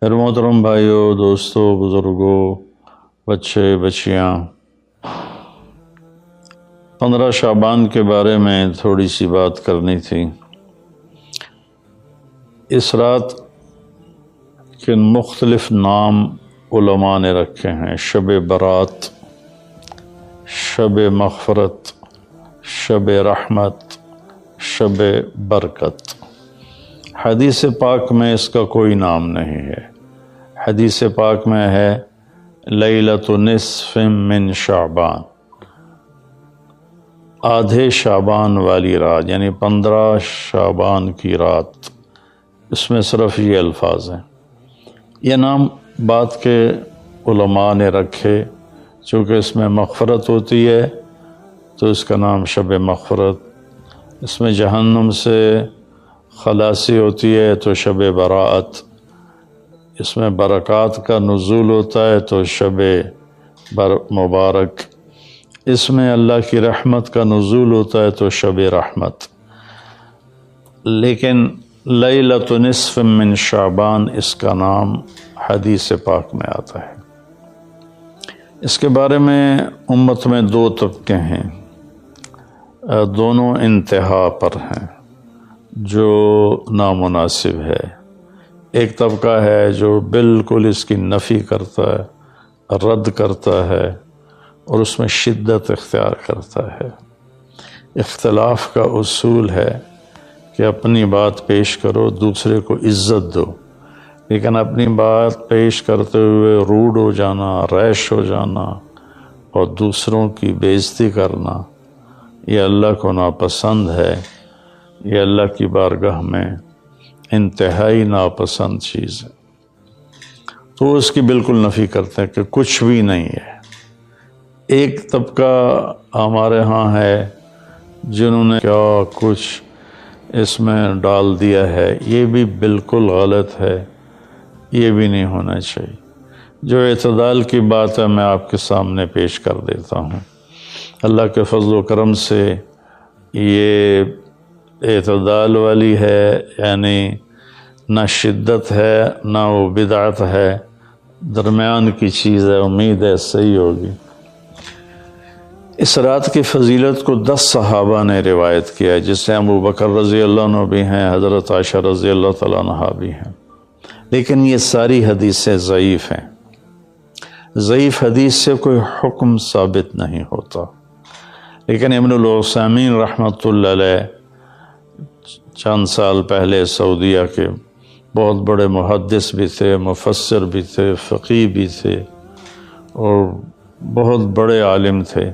میرے محترم بھائیوں، دوستوں، بزرگوں، بچے بچیاں، 15 شعبان کے بارے میں تھوڑی سی بات کرنی تھی۔ اس رات کے مختلف نام علماء نے رکھے ہیں: شب برات، شب مغفرت، شب رحمت، شب برکت۔ حدیث پاک میں اس کا کوئی نام نہیں ہے۔ حدیث پاک میں ہے لیلۃ نصف من شعبان، آدھے شعبان والی رات، یعنی 15 شعبان کی رات۔ اس میں صرف یہ الفاظ ہیں۔ یہ نام بعد کے علماء نے رکھے، چونکہ اس میں مغفرت ہوتی ہے تو اس کا نام شب مغفرت، اس میں جہنم سے خلاصی ہوتی ہے تو شب براءت، اس میں برکات کا نزول ہوتا ہے تو شب مبارک، اس میں اللہ کی رحمت کا نزول ہوتا ہے تو شب رحمت۔ لیکن لیلۃ نصف من شعبان اس کا نام حدیث پاک میں آتا ہے۔ اس کے بارے میں امت میں 2 طبقے ہیں، دونوں انتہا پر ہیں، جو نامناسب ہے۔ ایک طبقہ ہے جو بالکل اس کی نفی کرتا ہے، رد کرتا ہے اور اس میں شدت اختیار کرتا ہے۔ اختلاف کا اصول ہے کہ اپنی بات پیش کرو، دوسرے کو عزت دو، لیکن اپنی بات پیش کرتے ہوئے روڈ ہو جانا، ریش ہو جانا اور دوسروں کی بے عزتی کرنا، یہ اللہ کو ناپسند ہے۔ یہ اللہ کی بارگاہ میں انتہائی ناپسند چیز ہے، تو اس کی بالکل نفی کرتے ہیں کہ کچھ بھی نہیں ہے۔ ایک طبقہ ہمارے ہاں ہے جنہوں نے کیا کچھ اس میں ڈال دیا ہے، یہ بھی بالکل غلط ہے، یہ بھی نہیں ہونا چاہیے۔ جو اعتدال کی بات ہے میں آپ کے سامنے پیش کر دیتا ہوں۔ اللہ کے فضل و کرم سے یہ اعتدال والی ہے، یعنی نہ شدت ہے نہ وہ بدعت ہے، درمیان کی چیز ہے۔ امید ہے صحیح ہوگی۔ اس رات کی فضیلت کو 10 صحابہ نے روایت کیا ہے، جس سے ابو بکر رضی اللہ عنہ بھی ہیں، حضرت عائشہ رضی اللہ تعالیٰ عنہا بھی ہیں، لیکن یہ ساری حدیثیں ضعیف ہیں۔ ضعیف حدیث سے کوئی حکم ثابت نہیں ہوتا، لیکن ابن العثیمین رحمۃ اللہ علیہ چند سال پہلے سعودیہ کے بہت بڑے محدث بھی تھے، مفسر بھی تھے، فقیہ بھی تھے اور بہت بڑے عالم تھے۔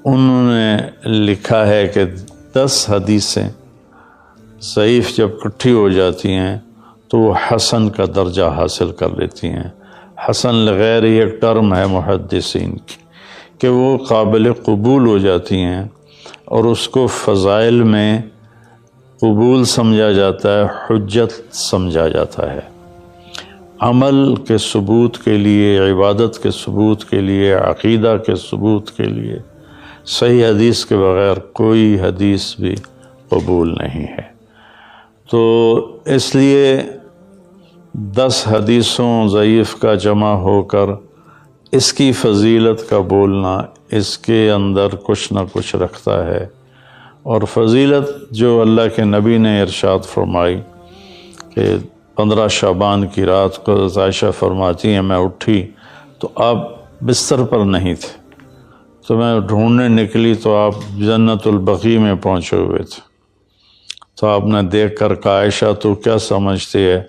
انہوں نے لکھا ہے کہ 10 حدیثیں ضعیف جب اکٹھی ہو جاتی ہیں تو وہ حسن کا درجہ حاصل کر لیتی ہیں۔ حسن لغیر ایک ٹرم ہے محدثین کی کہ وہ قابل قبول ہو جاتی ہیں اور اس کو فضائل میں قبول سمجھا جاتا ہے، حجت سمجھا جاتا ہے۔ عمل کے ثبوت کے لیے، عبادت کے ثبوت کے لیے، عقیدہ کے ثبوت کے لیے صحیح حدیث کے بغیر کوئی حدیث بھی قبول نہیں ہے۔ تو اس لیے 10 حدیثوں ضعیف کا جمع ہو کر اس کی فضیلت کا بولنا اس کے اندر کچھ نہ کچھ رکھتا ہے۔ اور فضیلت جو اللہ کے نبی نے ارشاد فرمائی کہ 15 شعبان کی رات کو عائشہ فرماتی ہیں میں اٹھی تو آپ بستر پر نہیں تھے، تو میں ڈھونڈنے نکلی تو آپ جنت البقیع میں پہنچے ہوئے تھے، تو آپ نے دیکھ کر کہا عائشہ تو کیا سمجھتی ہے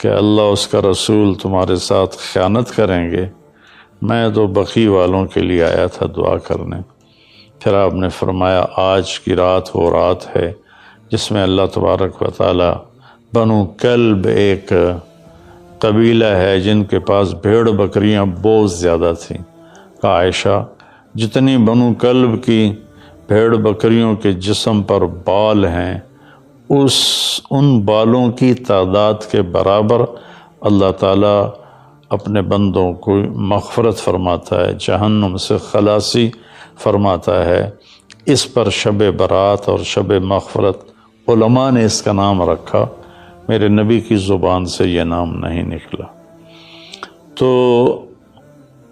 کہ اللہ اس کا رسول تمہارے ساتھ خیانت کریں گے؟ میں تو بقیع والوں کے لیے آیا تھا دعا کرنے۔ پھر آپ نے فرمایا آج کی رات وہ رات ہے جس میں اللہ تبارک و تعالی بنو کلب ایک قبیلہ ہے جن کے پاس بھیڑ بکریاں بہت زیادہ تھیں، کہا عائشہ جتنی بنو کلب کی بھیڑ بکریوں کے جسم پر بال ہیں ان بالوں کی تعداد کے برابر اللہ تعالیٰ اپنے بندوں کو مغفرت فرماتا ہے، جہنم سے خلاصی فرماتا ہے۔ اس پر شب برات اور شب مغفرت علماء نے اس کا نام رکھا۔ میرے نبی کی زبان سے یہ نام نہیں نکلا۔ تو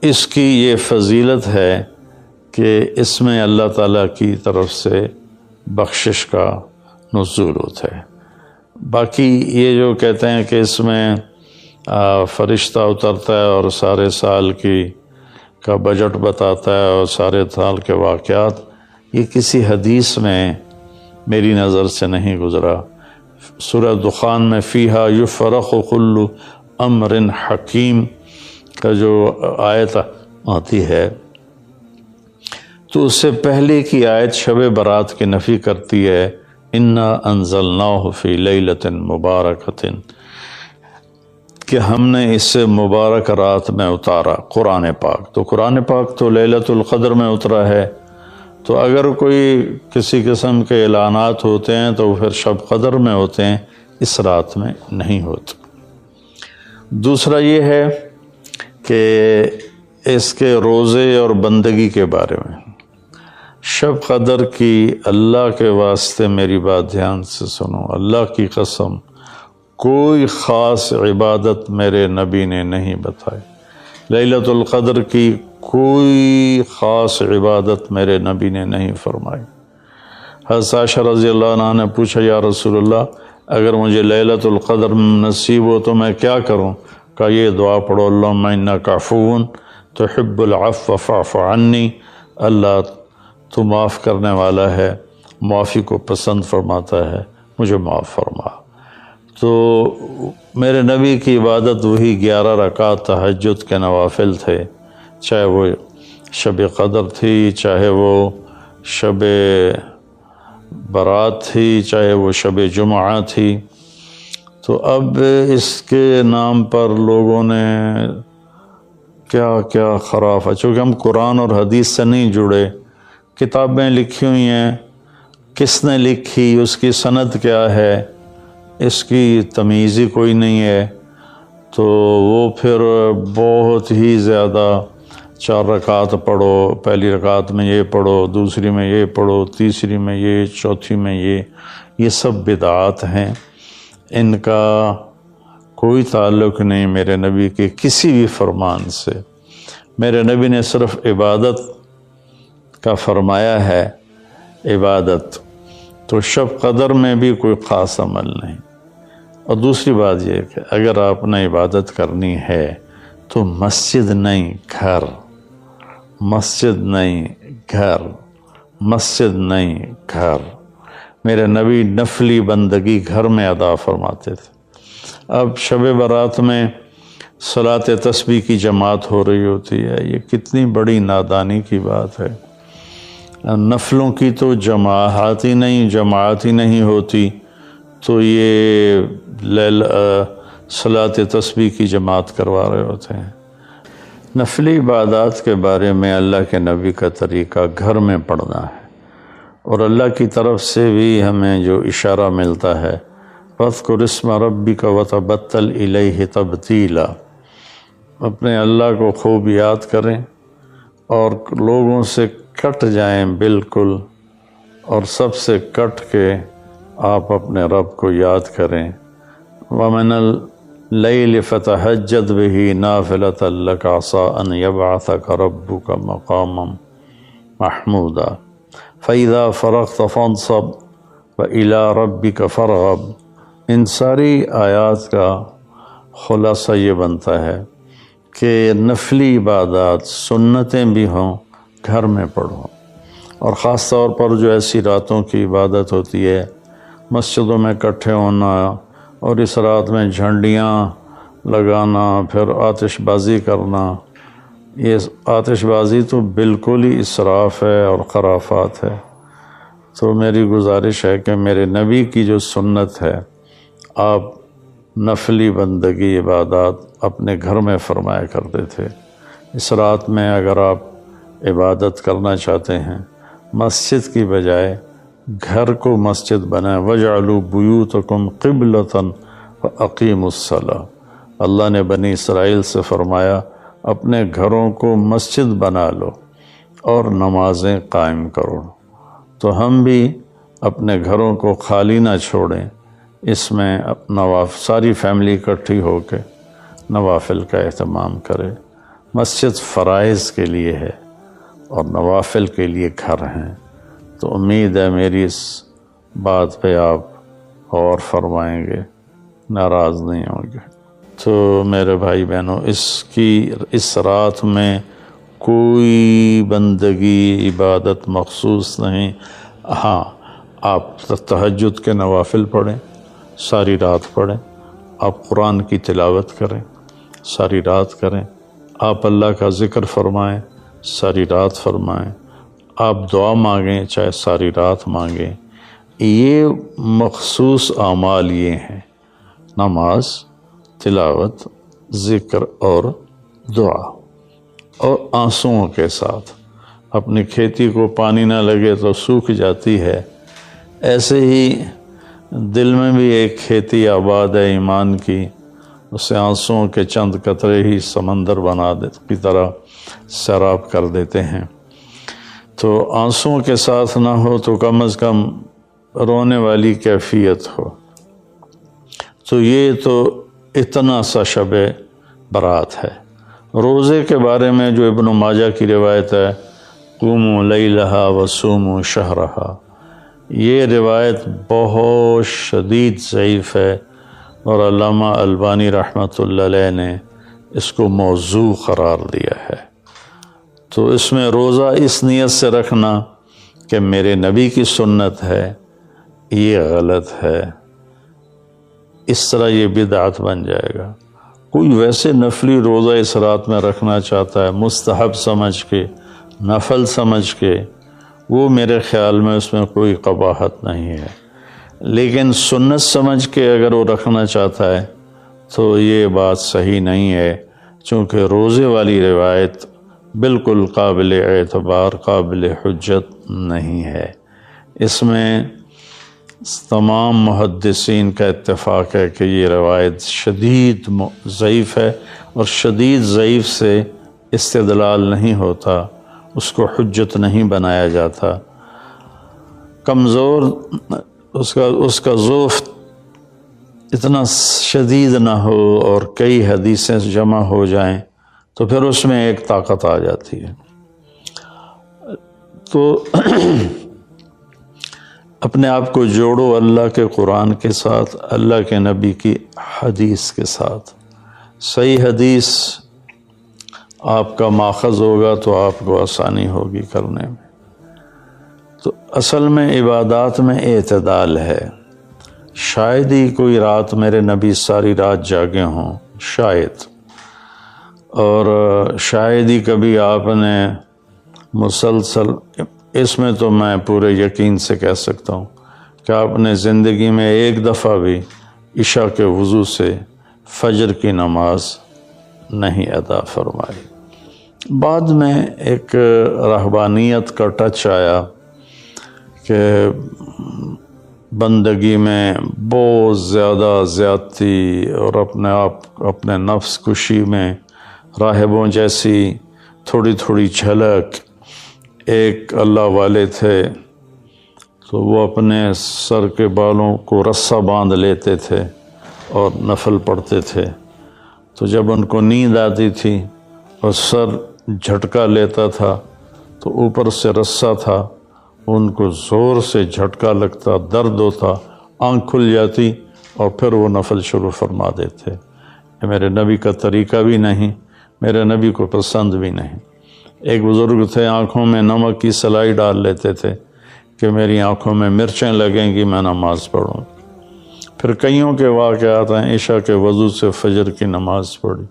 اس کی یہ فضیلت ہے کہ اس میں اللہ تعالیٰ کی طرف سے بخشش کا نزول ہوتا ہے۔ باقی یہ جو کہتے ہیں کہ اس میں فرشتہ اترتا ہے اور سارے سال کا بجٹ بتاتا ہے اور سارے سال کے واقعات، یہ کسی حدیث میں میری نظر سے نہیں گزرا۔ سورہ دخان میں فیہا یفرق کل امر حکیم کا جو آیت آتی ہے، تو اس سے پہلے کی آیت شب برات کی نفی کرتی ہے، انا انزلناہ فی لیلۃ مبارکۃ، کہ ہم نے اس سے مبارک رات میں اتارا قرآن پاک۔ تو قرآن پاک تو لیلۃ القدر میں اترا ہے، تو اگر کوئی کسی قسم کے اعلانات ہوتے ہیں تو پھر شب قدر میں ہوتے ہیں، اس رات میں نہیں ہوتے۔ دوسرا یہ ہے کہ اس کے روزے اور بندگی کے بارے میں، شب قدر کی اللہ کے واسطے میری بات دھیان سے سنو، اللہ کی قسم کوئی خاص عبادت میرے نبی نے نہیں بتائی۔ لیلۃ القدر کی کوئی خاص عبادت میرے نبی نے نہیں فرمائی۔ حضرت عائشہ رضی اللہ عنہ نے پوچھا، یا رسول اللہ اگر مجھے لیلۃ القدر نصیب ہو تو میں کیا کروں؟ کہا یہ دعا پڑھو، اللہم انک عفو تحب العفو فاعف عنی، اللہ تو معاف کرنے والا ہے، معافی کو پسند فرماتا ہے، مجھے معاف فرما۔ تو میرے نبی کی عبادت وہی 11 رکعت تہجد کے نوافل تھے، چاہے وہ شب قدر تھی، چاہے وہ شب برات تھی، چاہے وہ شب جمعہ تھی۔ تو اب اس کے نام پر لوگوں نے کیا کیا خرافہ، چونکہ ہم قرآن اور حدیث سے نہیں جڑے، کتابیں لکھی ہوئی ہیں، کس نے لکھی، اس کی سند کیا ہے، اس کی تمیز ہی کوئی نہیں ہے، تو وہ پھر بہت ہی زیادہ 4 رکعت پڑھو، پہلی رکعت میں یہ پڑھو، دوسری میں یہ پڑھو، تیسری میں یہ، چوتھی میں یہ سب بدعات ہیں، ان کا کوئی تعلق نہیں میرے نبی کے کسی بھی فرمان سے۔ میرے نبی نے صرف عبادت کا فرمایا ہے، عبادت تو شب قدر میں بھی کوئی خاص عمل نہیں۔ اور دوسری بات یہ کہ اگر آپ نے عبادت کرنی ہے تو مسجد نہیں گھر، مسجد نہیں گھر، مسجد نہیں گھر۔ میرے نبی نفلی بندگی گھر میں ادا فرماتے تھے۔ اب شب برات میں صلاۃ تسبیح کی جماعت ہو رہی ہوتی ہے، یہ کتنی بڑی نادانی کی بات ہے۔ نفلوں کی تو جماعت ہی نہیں ہوتی، تو یہ صلاۃ تسبیح کی جماعت کروا رہے ہوتے ہیں۔ نفلی عبادات کے بارے میں اللہ کے نبی کا طریقہ گھر میں پڑھنا ہے، اور اللہ کی طرف سے بھی ہمیں جو اشارہ ملتا ہے، وَاذْكُرِ اسْمَ رَبِّكَ وَتَبَتَّلْ إِلَيْهِ تَبْتِيلًا، اپنے اللہ کو خوب یاد کریں اور لوگوں سے کٹ جائیں بالکل، اور سب سے کٹ کے آپ اپنے رب کو یاد کریں۔ وَمِنَ اللَّيْلِ فَتَهَجَّدْ بِهِ نَافِلَةً لَكَ عَسَىٰ أَن يَبْعَثَكَ رَبُّكَ مَقَامًا مَحْمُودًا فَإِذَا فَرَغْتَ فَانصَبْ وَإِلَىٰ رَبِّكَ فَارْغَب۔ ان ساری آیات کا خلاصہ یہ بنتا ہے کہ نفلی عبادات سنتیں بھی ہوں گھر میں پڑھو، اور خاص طور پر جو ایسی راتوں کی عبادت ہوتی ہے، مسجدوں میں اکٹھے ہونا اور اس رات میں جھنڈیاں لگانا، پھر آتش بازی کرنا، یہ آتش بازی تو بالکل ہی اسراف ہے اور خرافات ہے۔ تو میری گزارش ہے کہ میرے نبی کی جو سنت ہے، آپ نفلی بندگی عبادات اپنے گھر میں فرمایا کرتے تھے۔ اس رات میں اگر آپ عبادت کرنا چاہتے ہیں، مسجد کی بجائے گھر کو مسجد بنائیں۔ وَاجْعَلُوا بُيُوتَكُمْ قِبْلَةً وَأَقِيمُوا الصَّلَاةَ، اللہ نے بنی اسرائیل سے فرمایا اپنے گھروں کو مسجد بنا لو اور نمازیں قائم کرو۔ تو ہم بھی اپنے گھروں کو خالی نہ چھوڑیں، اس میں ساری فیملی اکٹھی ہو کے نوافل کا اہتمام کرے۔ مسجد فرائض کے لیے ہے اور نوافل کے لیے گھر ہیں، تو امید ہے میری اس بات پہ آپ غور فرمائیں گے، ناراض نہیں ہوں گے۔ تو میرے بھائی بہنوں، اس رات میں کوئی بندگی عبادت مخصوص نہیں۔ ہاں، آپ تہجد کے نوافل پڑھیں، ساری رات پڑھیں، آپ قرآن کی تلاوت کریں، ساری رات کریں، آپ اللہ کا ذکر فرمائیں، ساری رات فرمائیں، آپ دعا مانگیں، چاہے ساری رات مانگیں۔ یہ مخصوص اعمال یہ ہیں: نماز، تلاوت، ذکر اور دعا، اور آنسوؤں کے ساتھ۔ اپنی کھیتی کو پانی نہ لگے تو سوکھ جاتی ہے، ایسے ہی دل میں بھی ایک کھیتی آباد ہے ایمان کی، اسے آنسوؤں کے چند قطرے ہی سمندر کی طرح سیراب کر دیتے ہیں۔ تو آنسوؤں کے ساتھ نہ ہو تو کم از کم رونے والی کیفیت ہو۔ تو یہ تو اتنا سا شب برات ہے۔ روزے کے بارے میں جو ابن ماجہ کی روایت ہے، قوموا لیلہا وصوموا شہرہا، یہ روایت بہت شدید ضعیف ہے، اور علامہ البانی رحمۃ اللہ علیہ نے اس کو موضوع قرار دیا ہے۔ تو اس میں روزہ اس نیت سے رکھنا کہ میرے نبی کی سنت ہے، یہ غلط ہے، اس طرح یہ بدعت بن جائے گا۔ کوئی ویسے نفلی روزہ اس رات میں رکھنا چاہتا ہے مستحب سمجھ کے، نفل سمجھ کے، وہ میرے خیال میں اس میں کوئی قباحت نہیں ہے، لیکن سنت سمجھ کے اگر وہ رکھنا چاہتا ہے تو یہ بات صحیح نہیں ہے، چونکہ روزے والی روایت بالکل قابل اعتبار، قابل حجت نہیں ہے۔ اس میں تمام محدثین کا اتفاق ہے کہ یہ روایت شدید ضعیف ہے، اور شدید ضعیف سے استدلال نہیں ہوتا، اس کو حجت نہیں بنایا جاتا۔ کمزور اس کا ضعف اتنا شدید نہ ہو اور کئی حدیثیں جمع ہو جائیں تو پھر اس میں ایک طاقت آ جاتی ہے۔ تو اپنے آپ کو جوڑو اللہ کے قرآن کے ساتھ، اللہ کے نبی کی حدیث کے ساتھ۔ صحیح حدیث آپ کا ماخذ ہوگا تو آپ کو آسانی ہوگی کرنے میں۔ تو اصل میں عبادات میں اعتدال ہے۔ شاید ہی کوئی رات میرے نبی ساری رات جاگے ہوں، شاید، اور شاید ہی کبھی آپ نے مسلسل، اس میں تو میں پورے یقین سے کہہ سکتا ہوں کہ آپ نے زندگی میں ایک دفعہ بھی عشاء کے وضو سے فجر کی نماز نہیں ادا فرمائی۔ بعد میں ایک رہبانیت کا ٹچ آیا کہ بندگی میں بہت زیادہ زیادتی اور اپنے نفس کشی میں راہبوں جیسی تھوڑی تھوڑی جھلک۔ ایک اللہ والے تھے تو وہ اپنے سر کے بالوں کو رسہ باندھ لیتے تھے اور نفل پڑھتے تھے، تو جب ان کو نیند آتی تھی اور سر جھٹکا لیتا تھا تو اوپر سے رسہ تھا، ان کو زور سے جھٹکا لگتا، درد ہوتا، آنکھ کھل جاتی اور پھر وہ نفل شروع فرما دیتے۔ یہ میرے نبی کا طریقہ بھی نہیں، میرے نبی کو پسند بھی نہیں۔ ایک بزرگ تھے، آنکھوں میں نمک کی سلائی ڈال لیتے تھے کہ میری آنکھوں میں مرچیں لگیں گی میں نماز پڑھوں۔ پھر کئیوں کے واقعات ہیں، عشاء کے وضو سے فجر کی نماز پڑھی،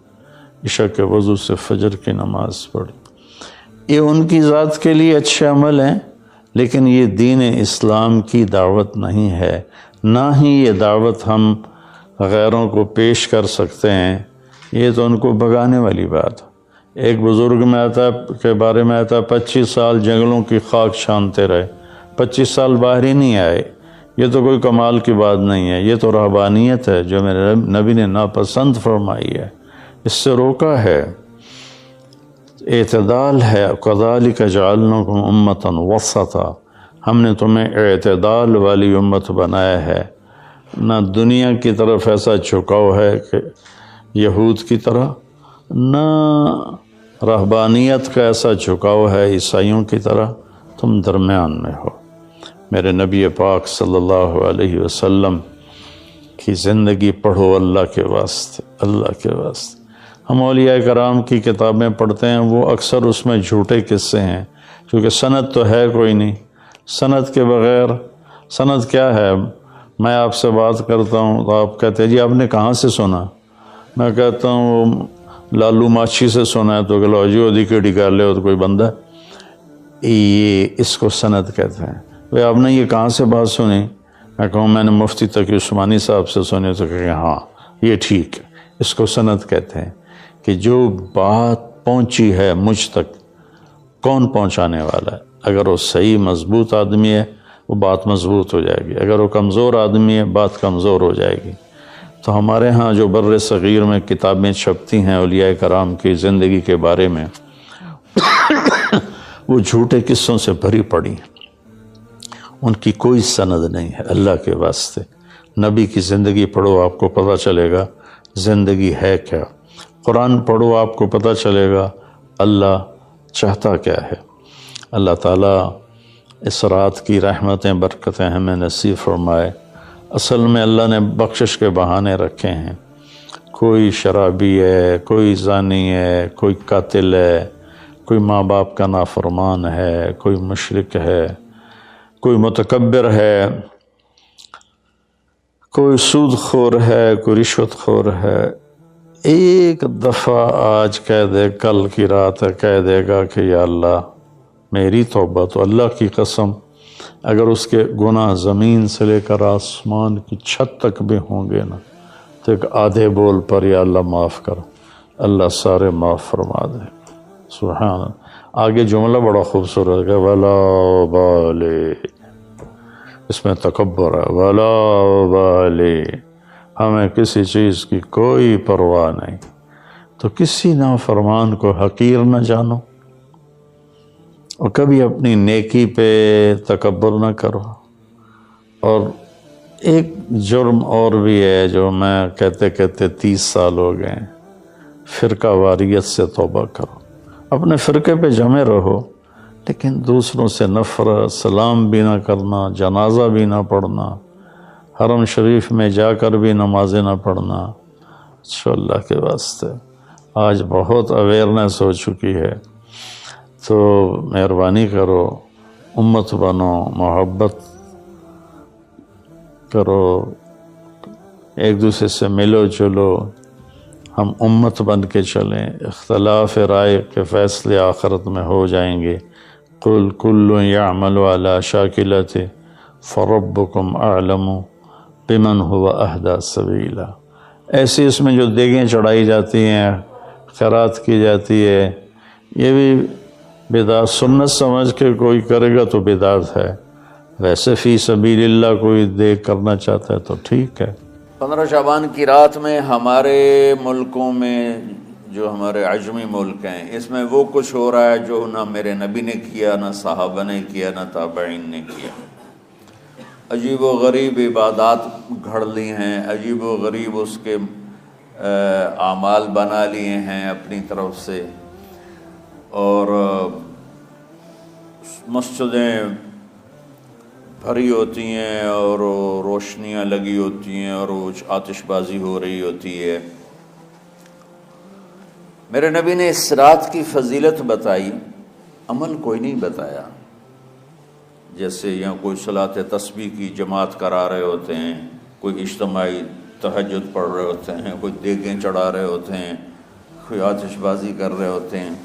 عشاء کے وضو سے فجر کی نماز پڑھی۔ یہ ان کی ذات کے لیے اچھے عمل ہیں، لیکن یہ دین اسلام کی دعوت نہیں ہے، نہ ہی یہ دعوت ہم غیروں کو پیش کر سکتے ہیں۔ یہ تو ان کو بگانے والی بات۔ ایک بزرگ میں آتا کے بارے میں آتا 25 سال جنگلوں کی خاک چھانتے رہے، 25 سال باہر ہی نہیں آئے۔ یہ تو کوئی کمال کی بات نہیں ہے، یہ تو رہبانیت ہے جو میرے نبی نے ناپسند فرمائی ہے، اس سے روکا ہے۔ اعتدال ہے، کذالک جعلناکم امۃ وسطا، ہم نے تمہیں اعتدال والی امت بنایا ہے۔ نہ دنیا کی طرف ایسا جھکاؤ ہے کہ یہود کی طرح، نہ رہبانیت کا ایسا جھکاؤ ہے عیسائیوں کی طرح، تم درمیان میں ہو۔ میرے نبی پاک صلی اللہ علیہ وسلم کی زندگی پڑھو اللہ کے واسطے، اللہ کے واسطے۔ ہم اولیاء کرام کی کتابیں پڑھتے ہیں، وہ اکثر اس میں جھوٹے قصے ہیں، کیونکہ سند تو ہے کوئی نہیں۔ سند کے بغیر، سند کیا ہے؟ میں آپ سے بات کرتا ہوں تو آپ کہتے ہیں جی آپ نے کہاں سے سنا؟ میں کہتا ہوں وہ لالو ماچھی سے سنا ہے، تو کہ لو جی ادھی کے ڈکار لے تو کوئی بندہ، یہ اس کو سند کہتے ہیں۔ بھئی آپ نے یہ کہاں سے بات سنی؟ میں کہوں میں نے مفتی تقی عثمانی صاحب سے سنی، تو کہ ہاں یہ ٹھیک ہے، اس کو سند کہتے ہیں کہ جو بات پہنچی ہے مجھ تک، کون پہنچانے والا ہے؟ اگر وہ صحیح مضبوط آدمی ہے وہ بات مضبوط ہو جائے گی، اگر وہ کمزور آدمی ہے بات کمزور ہو جائے گی۔ تو ہمارے ہاں جو بر صغیر میں کتابیں چھپتی ہیں اولیاء کرام کی زندگی کے بارے میں، وہ جھوٹے قصوں سے بھری پڑی ہیں، ان کی کوئی سند نہیں ہے۔ اللہ کے واسطے نبی کی زندگی پڑھو، آپ کو پتہ چلے گا زندگی ہے کیا۔ قرآن پڑھو، آپ کو پتہ چلے گا اللہ چاہتا کیا ہے۔ اللہ تعالیٰ اس رات کی رحمتیں برکتیں ہمیں نصیب فرمائے۔ اصل میں اللہ نے بخشش کے بہانے رکھے ہیں۔ کوئی شرابی ہے، کوئی زانی ہے، کوئی قاتل ہے، کوئی ماں باپ کا نافرمان ہے، کوئی مشرک ہے، کوئی متکبر ہے، کوئی سود خور ہے، کوئی رشوت خور ہے۔ ایک دفعہ آج کہہ دے، کل کی رات کہہ دے گا کہ یا اللہ میری توبہ، تو اللہ کی قسم اگر اس کے گناہ زمین سے لے کر آسمان کی چھت تک بھی ہوں گے نا، تو ایک آدھے بول پر یا اللہ معاف کر، اللہ سارے معاف فرما دے۔ سبحان اللہ۔ آگے جملہ بڑا خوبصورت ہے، ولا بالے، اس میں تکبر ہے، ولا بالے، ہمیں کسی چیز کی کوئی پرواہ نہیں۔ تو کسی نافرمان کو حقیر نہ جانو، اور کبھی اپنی نیکی پہ تکبر نہ کرو۔ اور ایک جرم اور بھی ہے جو میں کہتے کہتے 30 سال ہو گئے، فرقہ واریت سے توبہ کرو۔ اپنے فرقے پہ جمے رہو، لیکن دوسروں سے نفرت، سلام بھی نہ کرنا، جنازہ بھی نہ پڑھنا، حرم شریف میں جا کر بھی نمازیں نہ پڑھنا۔ اچھا اللہ کے واسطے آج بہت اویئرنیس ہو چکی ہے، تو مہربانی کرو، امت بنو، محبت کرو، ایک دوسرے سے ملو جلو، ہم امت بن کے چلیں۔ اختلاف رائے کے فیصلے آخرت میں ہو جائیں گے۔ قل کل یعمل علی شاکلتہ فربکم اعلم بمن هو اہدی سبیلا۔ ایسے اس میں جو دیگیں چڑھائی جاتی ہیں، خیرات کی جاتی ہے، یہ بھی بدعت، سنت سمجھ کے کوئی کرے گا تو بدعت ہے، ویسے فی سبیل اللہ کوئی دیکھ کرنا چاہتا ہے تو ٹھیک ہے۔ 15 شعبان کی رات میں ہمارے ملکوں میں، جو ہمارے عجمی ملک ہیں، اس میں وہ کچھ ہو رہا ہے جو نہ میرے نبی نے کیا، نہ صحابہ نے کیا، نہ تابعین نے کیا۔ عجیب و غریب عبادات گھڑ لی ہیں، عجیب و غریب اس کے اعمال بنا لیے ہیں اپنی طرف سے، اور مسجدیں بھری ہوتی ہیں اور روشنیاں لگی ہوتی ہیں اور آتش بازی ہو رہی ہوتی ہے۔ میرے نبی نے اس رات کی فضیلت بتائی، عمل کوئی نہیں بتایا۔ جیسے یہاں کوئی صلاۃ تسبیح کی جماعت کرا رہے ہوتے ہیں، کوئی اجتماعی تہجد پڑھ رہے ہوتے ہیں، کوئی دیگیں چڑھا رہے ہوتے ہیں، کوئی آتش بازی کر رہے ہوتے ہیں،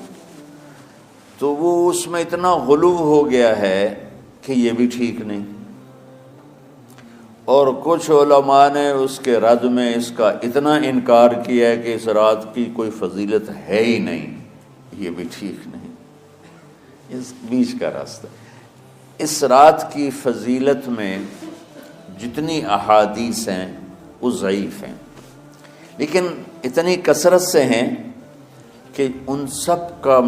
تو وہ اس میں اتنا غلو ہو گیا ہے کہ یہ بھی ٹھیک نہیں۔ اور کچھ علماء نے اس کے رد میں اس کا اتنا انکار کیا ہے کہ اس رات کی کوئی فضیلت ہے ہی نہیں، یہ بھی ٹھیک نہیں۔ اس بیچ کا راستہ، اس رات کی فضیلت میں جتنی احادیث ہیں وہ ضعیف ہیں، لیکن اتنی کثرت سے ہیں کہ ان سب کا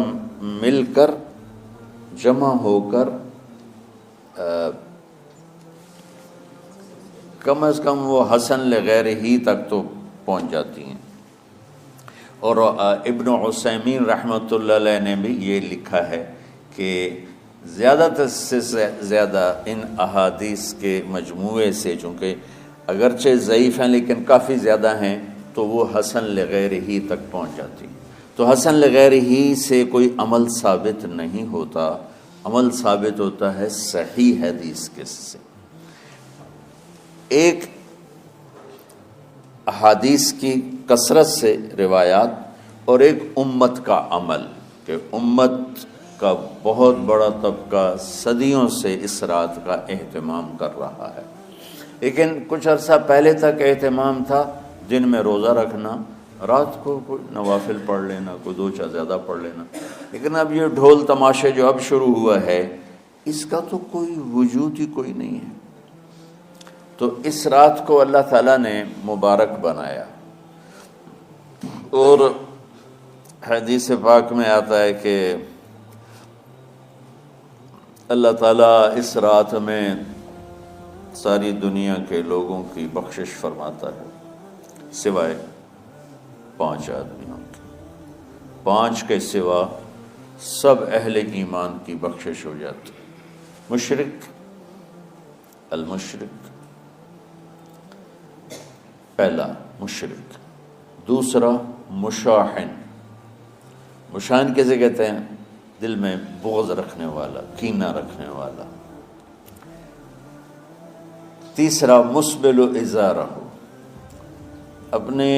مل کر جمع ہو کر کم از کم وہ حسن لغیر ہی تک تو پہنچ جاتی ہیں۔ اور ابن عثیمین رحمۃ اللہ علیہ نے بھی یہ لکھا ہے کہ زیادہ سے زیادہ ان احادیث کے مجموعے سے، چونکہ اگرچہ ضعیف ہیں لیکن کافی زیادہ ہیں، تو وہ حسن لغیر ہی تک پہنچ جاتی ہیں۔ تو حسن لغیر ہی سے کوئی عمل ثابت نہیں ہوتا، عمل ثابت ہوتا ہے صحیح حدیث کے سے۔ ایک احادیث کی کثرت سے روایات اور ایک امت کا عمل، کہ امت کا بہت بڑا طبقہ صدیوں سے اس رات کا اہتمام کر رہا ہے، لیکن کچھ عرصہ پہلے تک اہتمام تھا دن میں روزہ رکھنا، رات کو کوئی نوافل پڑھ لینا، کوئی دو چار زیادہ پڑھ لینا، لیکن اب یہ ڈھول تماشے جو اب شروع ہوا ہے اس کا تو کوئی وجود ہی کوئی نہیں ہے۔ تو اس رات کو اللہ تعالیٰ نے مبارک بنایا، اور حدیث پاک میں آتا ہے کہ اللہ تعالیٰ اس رات میں ساری دنیا کے لوگوں کی بخشش فرماتا ہے سوائے 5 آدمیوں کے، 5 کے سوا سب اہل ایمان کی بخشش ہو جاتی۔ مشرک، المشرک، پہلا مشرک، دوسرا مشاحن، مشاحن کیسے کہتے ہیں؟ دل میں بغض رکھنے والا، کینہ رکھنے والا۔ تیسرا مسبل ازارہ، اپنے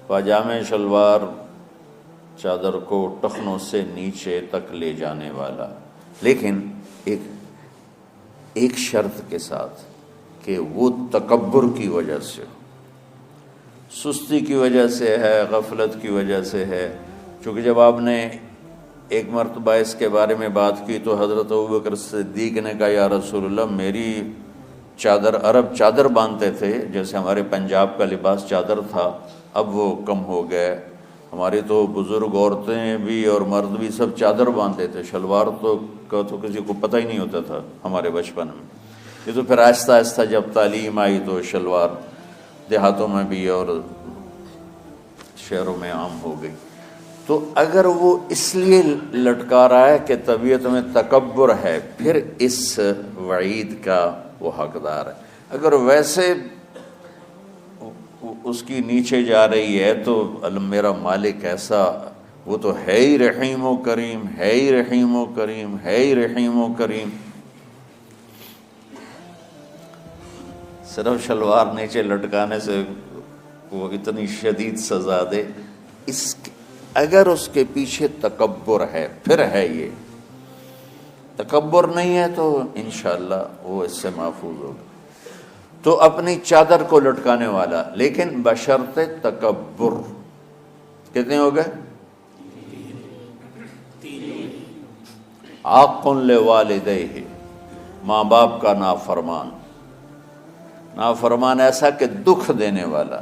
پاجامے شلوار چادر کو ٹخنوں سے نیچے تک لے جانے والا، لیکن ایک شرط کے ساتھ کہ وہ تکبر کی وجہ سے، سستی کی وجہ سے ہے، غفلت کی وجہ سے ہے۔ چونکہ جب آپ نے ایک مرتبہ اس کے بارے میں بات کی تو حضرت ابوبکر صدیق نے کہا یا رسول اللہ، میری چادر، عرب چادر باندھتے تھے جیسے ہمارے پنجاب کا لباس چادر تھا، اب وہ کم ہو گئے، ہماری تو بزرگ عورتیں بھی اور مرد بھی سب چادر باندھتے تھے، شلوار تو کسی کو پتہ ہی نہیں ہوتا تھا ہمارے بچپن میں۔ یہ تو پھر آہستہ آہستہ جب تعلیم آئی تو شلوار دیہاتوں میں بھی اور شہروں میں عام ہو گئی۔ تو اگر وہ اس لیے لٹکا رہا ہے کہ طبیعت میں تکبر ہے، پھر اس وعید کا وہ حقدار ہے۔ اگر ویسے اس کی نیچے جا رہی ہے تو میرا مالک ایسا، وہ تو ہے ہی رحیم و کریم، ہے ہی رحیم و کریم، ہے ہی رحیم و کریم، صرف شلوار نیچے لٹکانے سے وہ اتنی شدید سزا دے، اگر اس کے پیچھے تکبر ہے، پھر ہے یہ تکبر نہیں ہے تو انشاءاللہ وہ اس سے محفوظ ہوگا۔ تو اپنی چادر کو لٹکانے والا، لیکن بشرط تکبر، کتنے ہو گئے؟ عاق لوالدیہ، ماں باپ کا نافرمان، نافرمان ایسا کہ دکھ دینے والا۔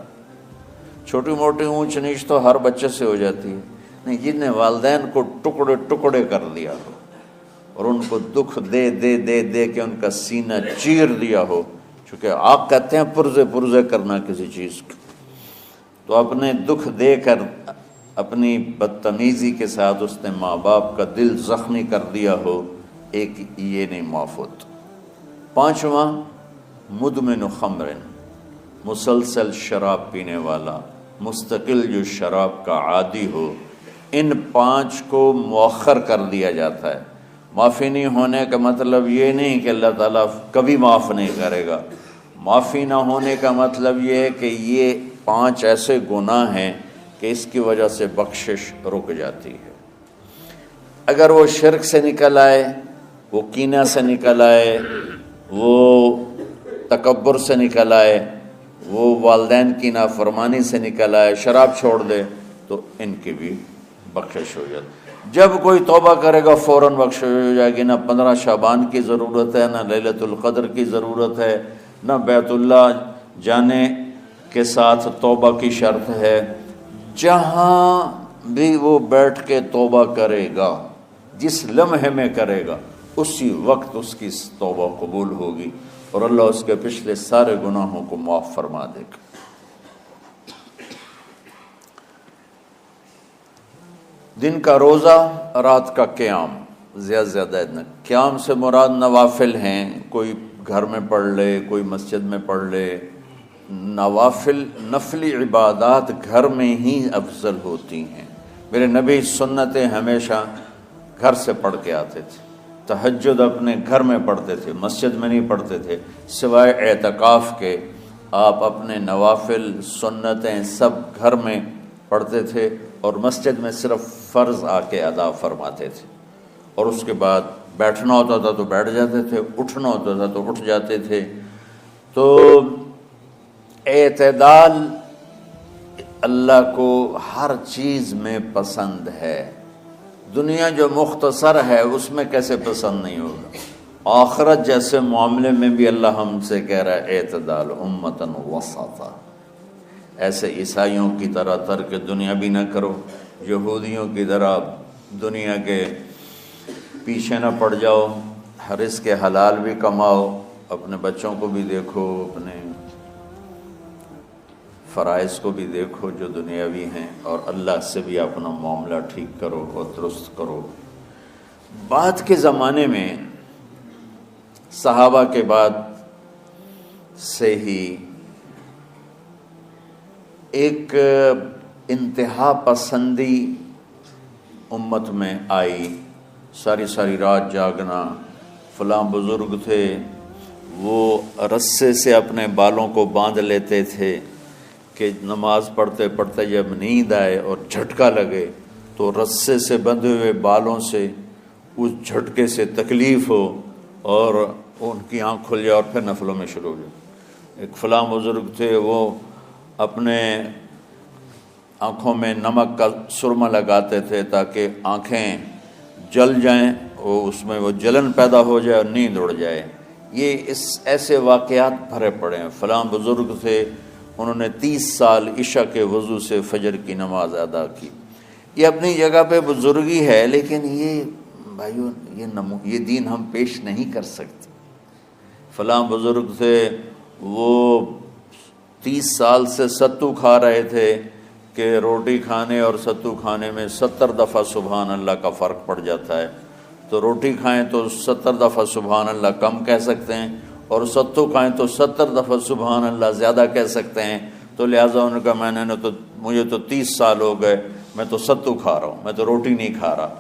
چھوٹی موٹی اونچ نیچ تو ہر بچے سے ہو جاتی ہے، نہیں، جن نے والدین کو ٹکڑے ٹکڑے کر دیا ہو اور ان کو دکھ دے دے دے دے کے ان کا سینہ چیر دیا ہو، چونکہ آپ کہتے ہیں پرزے پرزے کرنا کسی چیز کو، تو اپنے دکھ دے کر اپنی بدتمیزی کے ساتھ اس نے ماں باپ کا دل زخمی کر دیا ہو، ایک یہ نہیں معاف ہوتا۔ 5واں مدمن خمر، مسلسل شراب پینے والا، مستقل جو شراب کا عادی ہو، ان 5 کو مؤخر کر دیا جاتا ہے۔ معافی نہیں ہونے کا مطلب یہ نہیں کہ اللہ تعالیٰ کبھی معاف نہیں کرے گا، معافی نہ ہونے کا مطلب یہ ہے کہ یہ 5 ایسے گناہ ہیں کہ اس کی وجہ سے بخشش رک جاتی ہے۔ اگر وہ شرک سے نکل آئے، وہ کینہ سے نکل آئے، وہ تکبر سے نکل آئے، وہ والدین کی نافرمانی سے نکل آئے، شراب چھوڑ دے، تو ان کی بھی بخشش ہو جاتی۔ جب کوئی توبہ کرے گا فوراً بخشش ہو جائے گی۔ نہ 15 شعبان کی ضرورت ہے، نہ لیلۃ القدر کی ضرورت ہے، نہ بیت اللہ جانے کے ساتھ توبہ کی شرط ہے۔ جہاں بھی وہ بیٹھ کے توبہ کرے گا، جس لمحے میں کرے گا، اسی وقت اس کی توبہ قبول ہوگی۔ اور اللہ اس کے پچھلے سارے گناہوں کو معاف فرما دے گا۔ دن کا روزہ، رات کا قیام، زیادہ زیادہ قیام سے مراد نوافل ہیں، کوئی گھر میں پڑھ لے، کوئی مسجد میں پڑھ لے۔ نوافل، نفلی عبادات گھر میں ہی افضل ہوتی ہیں۔ میرے نبی سنتیں ہمیشہ گھر سے پڑھ کے آتے تھے، تہجد اپنے گھر میں پڑھتے تھے، مسجد میں نہیں پڑھتے تھے، سوائے اعتکاف کے آپ اپنے نوافل سنتیں سب گھر میں پڑھتے تھے، اور مسجد میں صرف فرض آ کے ادا فرماتے تھے، اور اس کے بعد بیٹھنا ہوتا تھا تو بیٹھ جاتے تھے، اٹھنا ہوتا تھا تو اٹھ جاتے تھے۔ تو اعتدال اللہ کو ہر چیز میں پسند ہے۔ دنیا جو مختصر ہے اس میں کیسے پسند نہیں ہوگا؟ آخرت جیسے معاملے میں بھی اللہ ہم سے کہہ رہا ہے اعتدال، امتن وسطا۔ ایسے عیسائیوں کی طرح ترک دنیا بھی نہ کرو، یہودیوں کی طرح دنیا کے پیچھے نہ پڑ جاؤ، رزق حلال بھی کماؤ، اپنے بچوں کو بھی دیکھو، اپنے فرائض کو بھی دیکھو جو دنیاوی ہیں، اور اللہ سے بھی اپنا معاملہ ٹھیک کرو اور درست کرو۔ بعد کے زمانے میں صحابہ کے بعد سے ہی ایک انتہا پسندی امت میں آئی، ساری ساری رات جاگنا۔ فلاں بزرگ تھے، وہ رسے سے اپنے بالوں کو باندھ لیتے تھے کہ نماز پڑھتے پڑھتے جب نیند آئے اور جھٹکا لگے تو رسے سے بندھے ہوئے بالوں سے اس جھٹکے سے تکلیف ہو اور ان کی آنکھ کھل جائے اور پھر نفلوں میں شروع ہو جائے۔ ایک فلاں بزرگ تھے، وہ اپنے آنکھوں میں نمک کا سرما لگاتے تھے تاکہ آنکھیں جل جائیں، اس میں وہ جلن پیدا ہو جائے اور نیند اڑ جائے۔ یہ ایسے واقعات بھرے پڑے ہیں۔ فلاں بزرگ تھے، انہوں نے 30 سال عشاء کے وضو سے فجر کی نماز ادا کی۔ یہ اپنی جگہ پہ بزرگی ہے، لیکن یہ بھائیو یہ دین ہم پیش نہیں کر سکتے۔ فلاں بزرگ تھے، وہ 30 سال سے ستو کھا رہے تھے کہ روٹی کھانے اور ستو کھانے میں 70 دفعہ سبحان اللہ کا فرق پڑ جاتا ہے، تو روٹی کھائیں تو 70 دفعہ سبحان اللہ کم کہہ سکتے ہیں، اور ستو کھائیں تو 70 دفعہ سبحان اللہ زیادہ کہہ سکتے ہیں۔ تو لہٰذا ان کا مجھے تو 30 سال ہو گئے، میں تو ستو کھا رہا ہوں، میں تو روٹی نہیں کھا رہا۔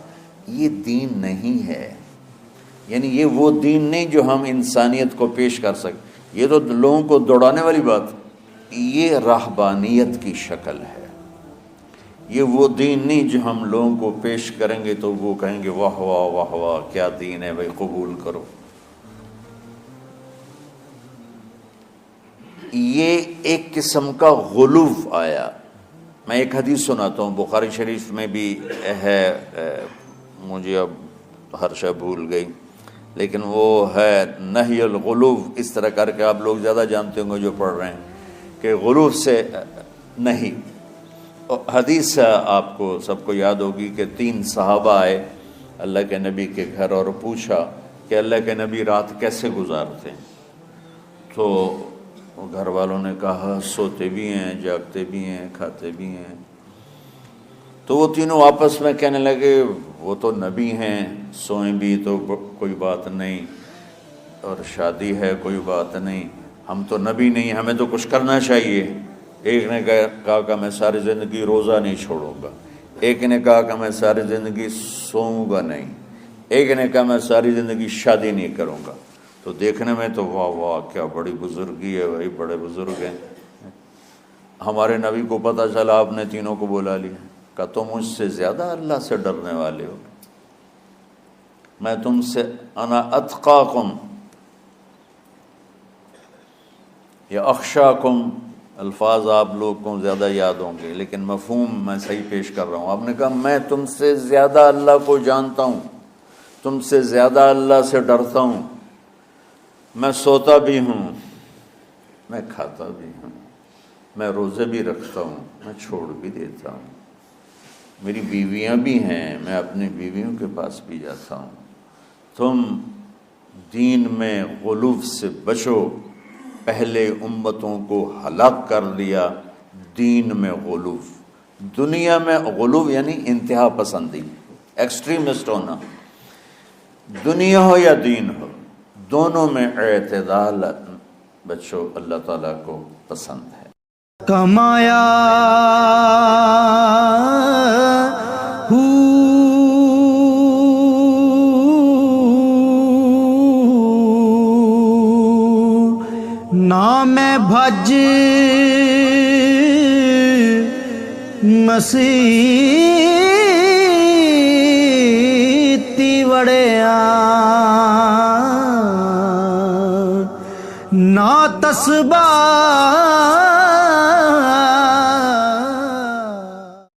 یہ دین نہیں ہے، یعنی یہ وہ دین نہیں جو ہم انسانیت کو پیش کر سکتے۔ یہ تو لوگوں کو دوڑانے والی بات، یہ راہبانیت کی شکل ہے۔ یہ وہ دین نہیں جو ہم لوگوں کو پیش کریں گے تو وہ کہیں گے واہ واہ واہ واہ کیا دین ہے بھائی، قبول کرو۔ یہ ایک قسم کا غلو آیا۔ میں ایک حدیث سناتا ہوں، بخاری شریف میں بھی ہے، مجھے اب ہر شے بھول گئی، لیکن وہ ہے نہی الغلو، اس طرح کر کے آپ لوگ زیادہ جانتے ہوں گے جو پڑھ رہے ہیں، کہ غلو سے نہیں۔ حدیث آپ کو سب کو یاد ہوگی کہ 3 صحابہ آئے اللہ کے نبی کے گھر اور پوچھا کہ اللہ کے نبی رات کیسے گزارتے ہیں؟ تو گھر والوں نے کہا سوتے بھی ہیں، جاگتے بھی ہیں، کھاتے بھی ہیں۔ تو وہ تینوں آپس میں کہنے لگے وہ تو نبی ہیں، سوئیں بھی تو کوئی بات نہیں، اور شادی ہے کوئی بات نہیں، ہم تو نبی نہیں، ہمیں تو کچھ کرنا چاہیے۔ ایک نے کہا کہ میں ساری زندگی روزہ نہیں چھوڑوں گا، ایک نے کہا کہ میں ساری زندگی سوؤں گا نہیں، ایک نے کہا میں ساری زندگی شادی نہیں کروں گا۔ تو دیکھنے میں تو واہ واہ کیا بڑی بزرگی ہے بھائی، بڑے بزرگ ہیں۔ ہمارے نبی کو پتہ چلا، آپ نے تینوں کو بلا لیا، کہ تم مجھ سے زیادہ اللہ سے ڈرنے والے ہو، میں تم سے انا اتقاکم یا اخشاکم، الفاظ آپ لوگ کو زیادہ یاد ہوں گے لیکن مفہوم میں صحیح پیش کر رہا ہوں۔ آپ نے کہا میں تم سے زیادہ اللہ کو جانتا ہوں، تم سے زیادہ اللہ سے ڈرتا ہوں، میں سوتا بھی ہوں، میں کھاتا بھی ہوں، میں روزے بھی رکھتا ہوں، میں چھوڑ بھی دیتا ہوں، میری بیویاں بھی ہیں، میں اپنی بیویوں کے پاس بھی جاتا ہوں۔ تم دین میں غلو سے بچو، پہلے امتوں کو ہلاک کر دیا دین میں غلو۔ دنیا میں غلو یعنی انتہا پسندی، ایکسٹریمسٹ ہونا، دنیا ہو یا دین ہو، دونوں میں اعتدال بچو، اللہ تعالیٰ کو پسند ہے۔ کمایا نام بھج مسیتی وڑیا، نا تسبا